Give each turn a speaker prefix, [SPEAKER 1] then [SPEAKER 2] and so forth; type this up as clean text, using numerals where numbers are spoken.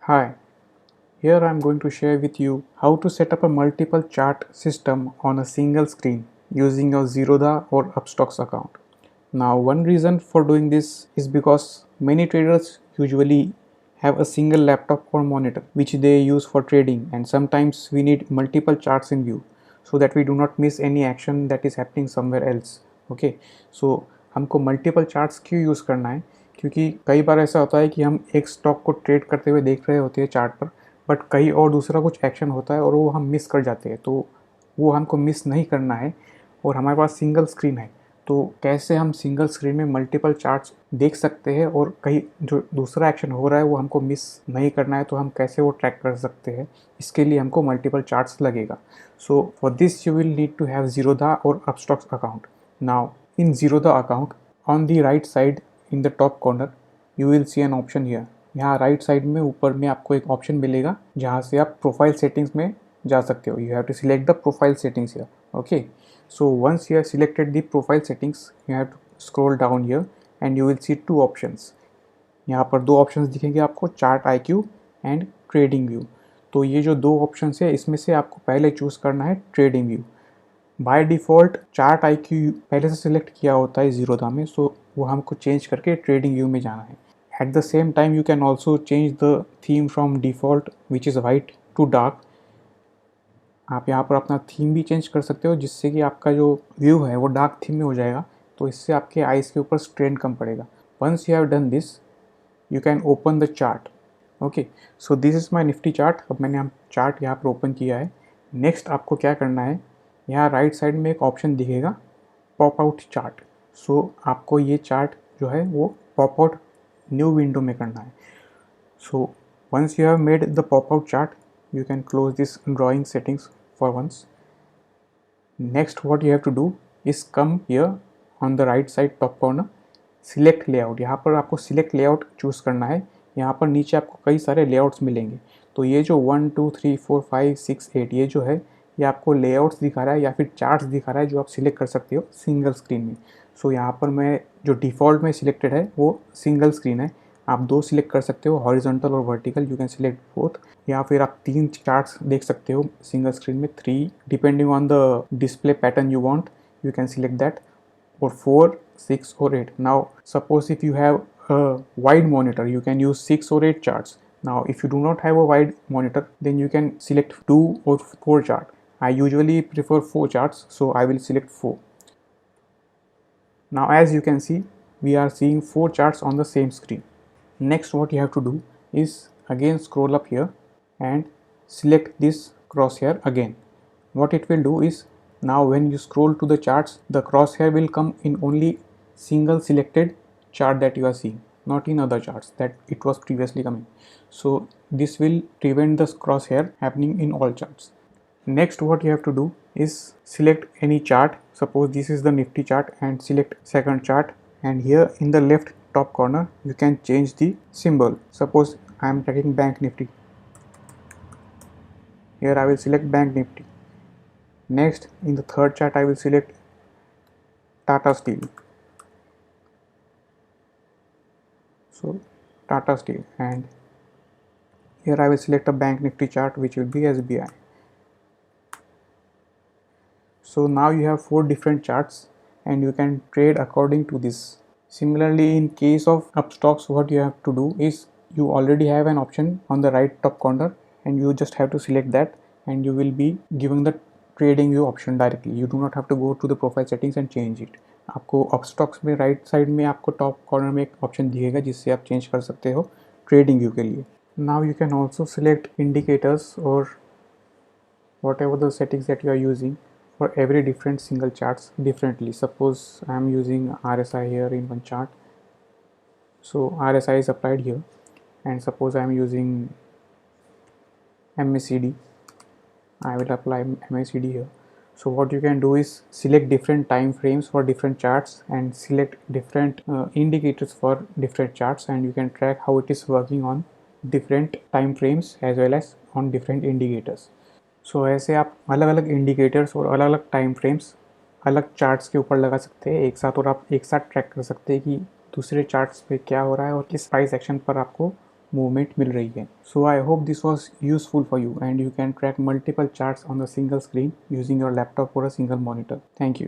[SPEAKER 1] Hi, here I am going to share with you how to set up a multiple chart system on a single screen using your Zerodha or Upstox account. Now, one reason for doing this is because many traders usually have a single laptop or monitor which they use for trading, and sometimes we need multiple charts in view so that we do not miss any action that is happening somewhere else. Okay, so हमको multiple charts क्यों use करना है, क्योंकि कई बार ऐसा होता है कि हम एक स्टॉक को ट्रेड करते हुए देख रहे होते हैं चार्ट पर, बट कहीं और दूसरा कुछ एक्शन होता है और वो हम मिस कर जाते हैं। तो वो हमको मिस नहीं करना है और हमारे पास सिंगल स्क्रीन है, तो कैसे हम सिंगल स्क्रीन में मल्टीपल चार्ट्स देख सकते हैं और कहीं जो दूसरा एक्शन हो रहा है वो हमको मिस नहीं करना है, तो हम कैसे वो ट्रैक कर सकते हैं, इसके लिए हमको मल्टीपल चार्ट्स लगेगा। So for this you will need to have Zerodha और Upstox account. Now in Zerodha account, on the right side in the top corner you will see an option here. यहाँ राइट साइड में ऊपर में आपको एक option मिलेगा जहाँ से आप प्रोफाइल सेटिंग्स में जा सकते हो। You have to select the profile settings here. Okay, so once you have selected the profile settings, you have to scroll down here and you will see two options. यहाँ पर दो options दिखेंगे आपको, chart IQ and trading view. तो ये जो दो options है इसमें से आपको पहले चूज़ करना है trading view. By default chart IQ पहले से सिलेक्ट किया होता है ज़ीरोधा में, सो वो हमको चेंज करके ट्रेडिंग व्यू में जाना है। At the same time you can also change the theme from default which is white to dark. आप यहाँ पर अपना थीम भी चेंज कर सकते हो जिससे कि आपका जो व्यू है वो डार्क थीम में हो जाएगा, तो इससे आपके आइज़ के ऊपर स्ट्रेन कम पड़ेगा। Once you have done this, you can open the chart. Okay, so this is my Nifty chart. अब मैंने हम चार्ट यहाँ पर ओपन किया है। नेक्स्ट आपको क्या करना है, यहाँ राइट साइड में एक ऑप्शन दिखेगा पॉप आउट चार्ट। सो आपको ये चार्ट जो है वो पॉप आउट न्यू विंडो में करना है। So once you have made the pop out chart, you can close this drawing settings for once. Next what you have to do is come here on the right side top corner, select layout। यहाँ पर आपको select layout choose करना है। यहाँ पर नीचे आपको कई सारे लेआउट्स मिलेंगे, तो ये जो 1 2 3 4 5 6 8 ये जो है ये आपको लेआउट्स दिखा रहा है या फिर चार्ट्स दिखा रहा है जो आप सिलेक्ट कर सकते हो सिंगल स्क्रीन में। सो यहाँ पर मैं जो डिफ़ॉल्ट में सिलेक्टेड है वो सिंगल स्क्रीन है। आप दो सिलेक्ट कर सकते हो, हॉरिजॉन्टल और vertical, you can select both. या फिर आप तीन चार्ट्स देख सकते हो सिंगल स्क्रीन में, 3 depending on the display pattern you want, you can select that, or 4 6 or 8। now suppose if you have a wide monitor you can use 6 or 8 charts. Now if you do not have a wide monitor then you can select 2 or 4 chart. I usually prefer 4 charts, so I will select 4. Now as you can see we are seeing 4 charts on the same screen. Next what you have to do is again scroll up here and select this crosshair again. What it will do is, now when you scroll to the charts, the crosshair will come in only single selected chart that you are seeing, not in other charts that it was previously coming. So this will prevent the crosshair happening in all charts. Next what you have to do is select any chart. Suppose this is the Nifty chart and select second chart, and here in the left top corner you can change the symbol. Suppose I am taking Bank Nifty. Here I will select Bank Nifty. Next in the third chart I will select Tata Steel. So Tata Steel, and here I will select a Bank Nifty chart which will be SBI. So now you have 4 different charts and you can trade according to this. Similarly in case of Upstox, what you have to do is you already have an option on the right top corner and you just have to select that and you will be given the trading view option directly. You do not have to go to the profile settings and change it. आपको अपस्टॉक्स में right side में आपको top corner में एक option दिखेगा जिससे आप change कर सकते हो ट्रेडिंग व्यू के लिए। Now you can also select indicators और whatever the settings that you are using for every different single charts differently. Suppose I am using RSI here in one chart, so RSI is applied here, and suppose I am using MACD, I will apply MACD here. So what you can do is select different time frames for different charts and select different indicators for different charts, and you can track how it is working on different time frames as well as on different indicators. सो ऐसे आप अलग अलग indicators और अलग अलग time frames अलग charts के ऊपर लगा सकते हैं एक साथ, और आप एक साथ ट्रैक कर सकते हैं कि दूसरे चार्ट्स पे क्या हो रहा है और किस प्राइस एक्शन पर आपको मूवमेंट मिल रही है। So I hope this was useful for you and you can track multiple charts on the single screen using your laptop और a single monitor. Thank you.